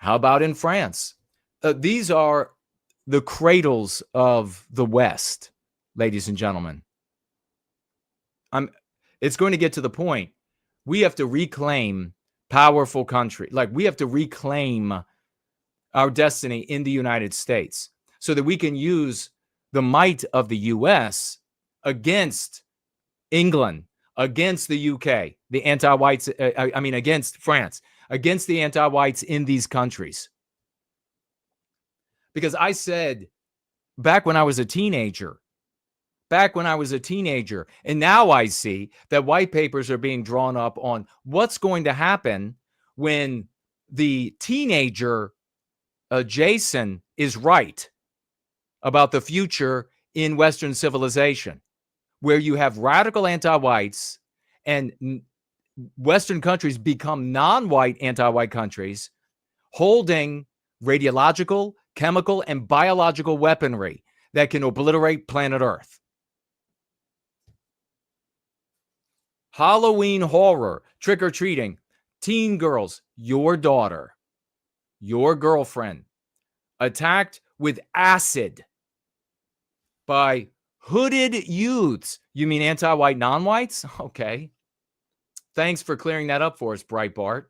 How about in France? These are the cradles of the West, ladies and gentlemen. It's going to get to the point. We have to reclaim powerful country. Like, we have to reclaim our destiny in the United States so that we can use the might of the U.S. against England, against the UK, the anti-whites, against France, against the anti-whites in these countries. Because I said back when I was a teenager, and now I see that white papers are being drawn up on what's going to happen when the teenager, Jason, is right about the future in Western civilization, where you have radical anti-whites and Western countries become non-white anti-white countries holding radiological, chemical, and biological weaponry that can obliterate planet Earth. Halloween horror, trick-or-treating, teen girls, your daughter, your girlfriend, attacked with acid by hooded youths. You mean anti-white non-whites? Okay. Thanks for clearing that up for us, Breitbart.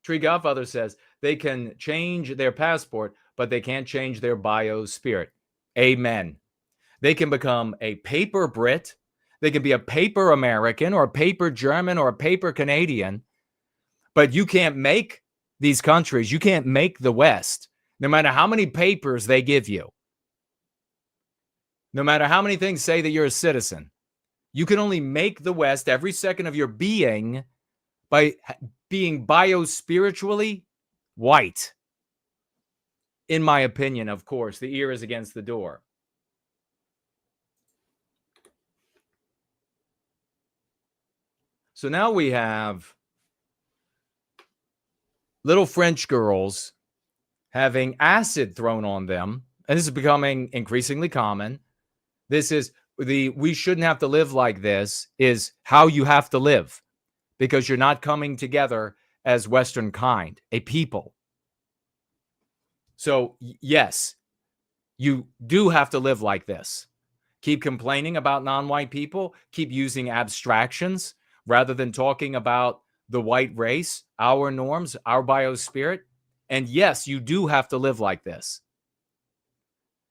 Tree Godfather says they can change their passport, but they can't change their bio spirit. Amen. They can become a paper Brit. They can be a paper American or a paper German or a paper Canadian, but you can't make these countries. You can't make the West, no matter how many papers they give you. No matter how many things say that you're a citizen, you can only make the West every second of your being by being bio-spiritually white. In my opinion, of course, the ear is against the door. So now we have little French girls having acid thrown on them, and this is becoming increasingly common. This is we shouldn't have to live like this is how you have to live, because you're not coming together as Western kind, a people. So yes, you do have to live like this. Keep complaining about non-white people, keep using abstractions rather than talking about the white race, our norms, our biospirit. And yes, you do have to live like this.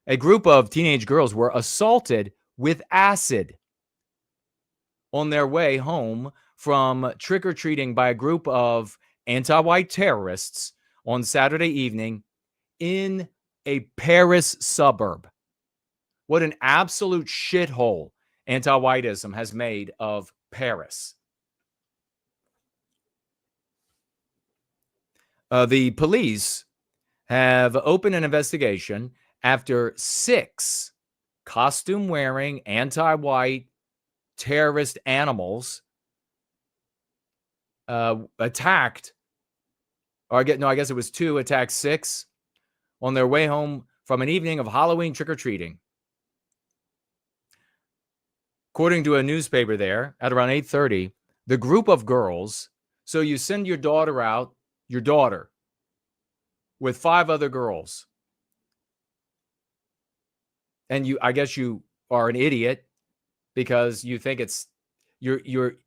A group of teenage girls were assaulted with acid on their way home from trick-or-treating by a group of anti-white terrorists on Saturday evening in a Paris suburb. What an absolute shithole anti-whiteism has made of Paris. The police have opened an investigation after 6 costume-wearing anti-white terrorist animals attacked, or I guess it was 2, attacked 6 on their way home from an evening of Halloween trick-or-treating. According to a newspaper there, at around 8:30, the group of girls, so you send your daughter out, with 5 other girls, and I guess you are an idiot because you think it's you're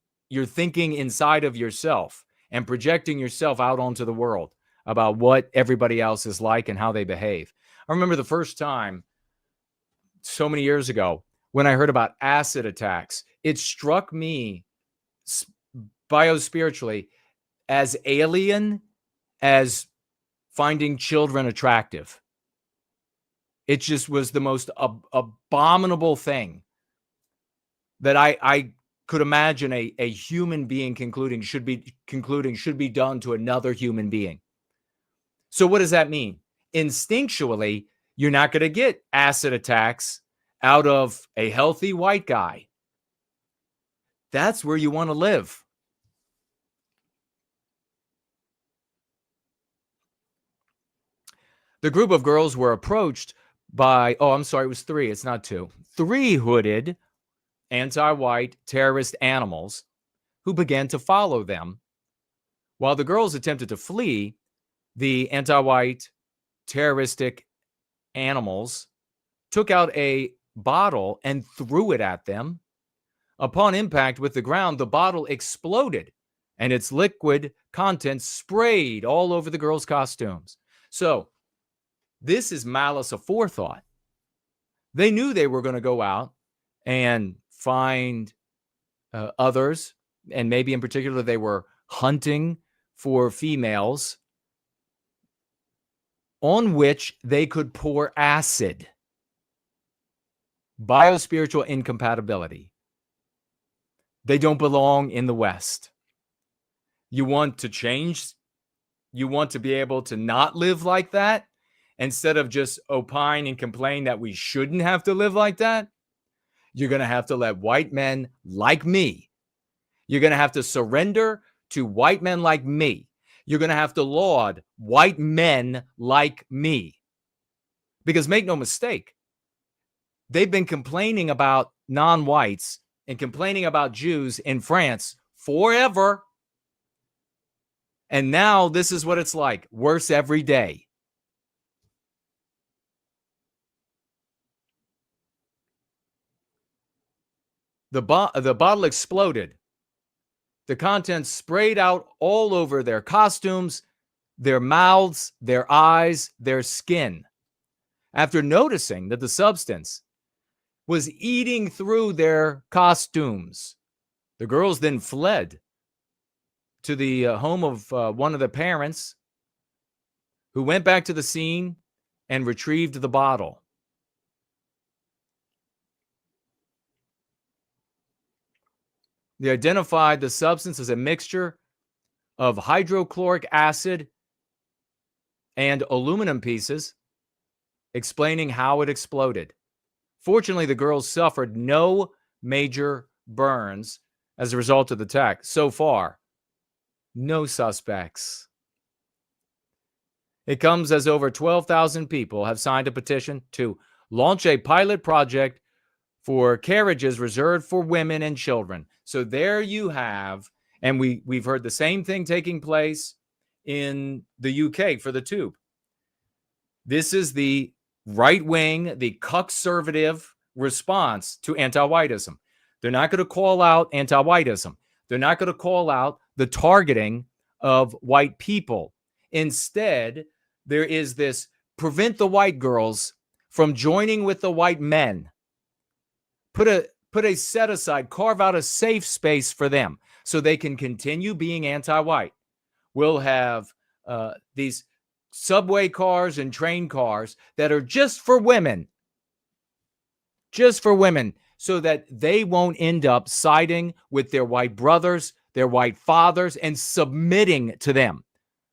thinking inside of yourself and projecting yourself out onto the world about what everybody else is like and how they behave. I remember the first time so many years ago when I heard about acid attacks. It struck me biospiritually as alien as finding children attractive. It just was the most abominable thing that I could imagine a human being concluding should be done to another human being. So what does that mean? Instinctually, you're not going to get acid attacks out of a healthy white guy. That's where you want to live. The group of girls were approached by, it was 3, it's not 2, 3 hooded anti-white terrorist animals who began to follow them. While the girls attempted to flee, the anti-white terroristic animals took out a bottle and threw it at them. Upon impact with the ground, the bottle exploded and its liquid contents sprayed all over the girls' costumes. So this is malice aforethought. They knew they were going to go out and find others, and maybe in particular they were hunting for females on which they could pour acid. Biospiritual incompatibility. They don't belong in the West. You want to change? You want to be able to not live like that instead of just opine and complain that we shouldn't have to live like that? You're going to have to let white men like me. You're going to have to surrender to white men like me. You're going to have to laud white men like me. Because make no mistake, they've been complaining about non-whites and complaining about Jews in France forever. And now this is what it's like. Worse every day. The bottle exploded. The contents sprayed out all over their costumes, their mouths, their eyes, their skin. After noticing that the substance was eating through their costumes, the girls then fled to the home of one of the parents, who went back to the scene and retrieved the bottle. They identified the substance as a mixture of hydrochloric acid and aluminum pieces, explaining how it exploded. Fortunately, the girls suffered no major burns as a result of the attack. So far, no suspects. It comes as over 12,000 people have signed a petition to launch a pilot project for carriages reserved for women and children. So there you have, and we've heard the same thing taking place in the UK for the tube. This is the right wing, the conservative response to anti-whiteism. They're not going to call out anti-whiteism. They're not going to call out the targeting of white people. Instead, there is this prevent the white girls from joining with the white men. Put a set aside, carve out a safe space for them so they can continue being anti-white. We'll have these subway cars and train cars that are just for women, so that they won't end up siding with their white brothers, their white fathers, and submitting to them,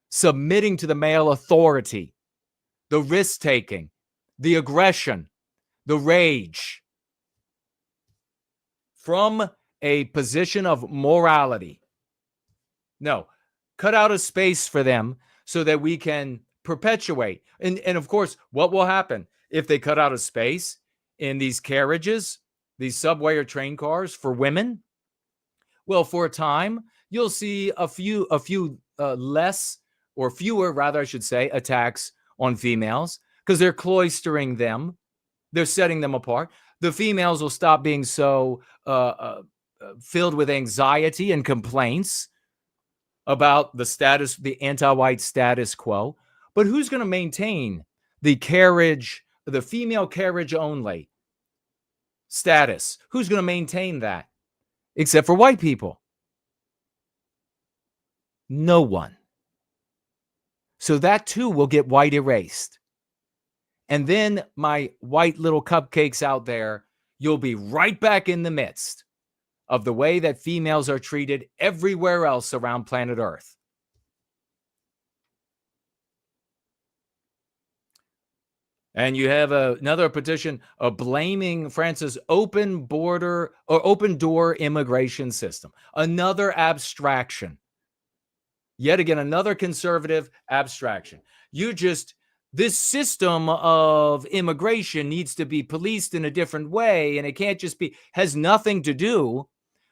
submitting to the male authority, the risk-taking, the aggression, the rage, from a position of morality. No, cut out a space for them so that we can perpetuate. And of course, what will happen if they cut out a space in these carriages, these subway or train cars for women? Well, for a time, you'll see a few less, or fewer, rather, I should say, attacks on females, because they're cloistering them. They're setting them apart. The females will stop being so filled with anxiety and complaints about the anti-white status quo. But who's going to maintain the female carriage only status? Who's going to maintain that? Except for white people. No one. So that too will get white erased. And then, my white little cupcakes out there, you'll be right back in the midst of the way that females are treated everywhere else around planet Earth. And you have another petition blaming France's open door immigration system. Another abstraction. Yet again, another conservative abstraction. This system of immigration needs to be policed in a different way, and it can't just has nothing to do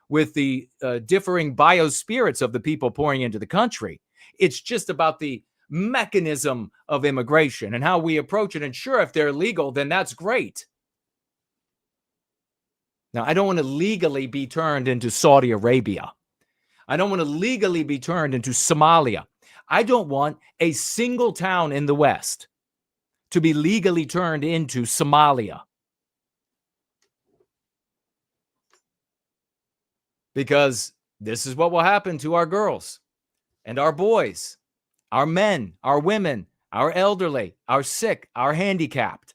with the differing biospirits of the people pouring into the country. It's just about the mechanism of immigration and how we approach it. And sure, if they're legal, then that's great. Now, I don't want to legally be turned into Saudi Arabia. I don't want to legally be turned into Somalia. I don't want a single town in the West to be legally turned into Somalia. Because this is what will happen to our girls and our boys, our men, our women, our elderly, our sick, our handicapped.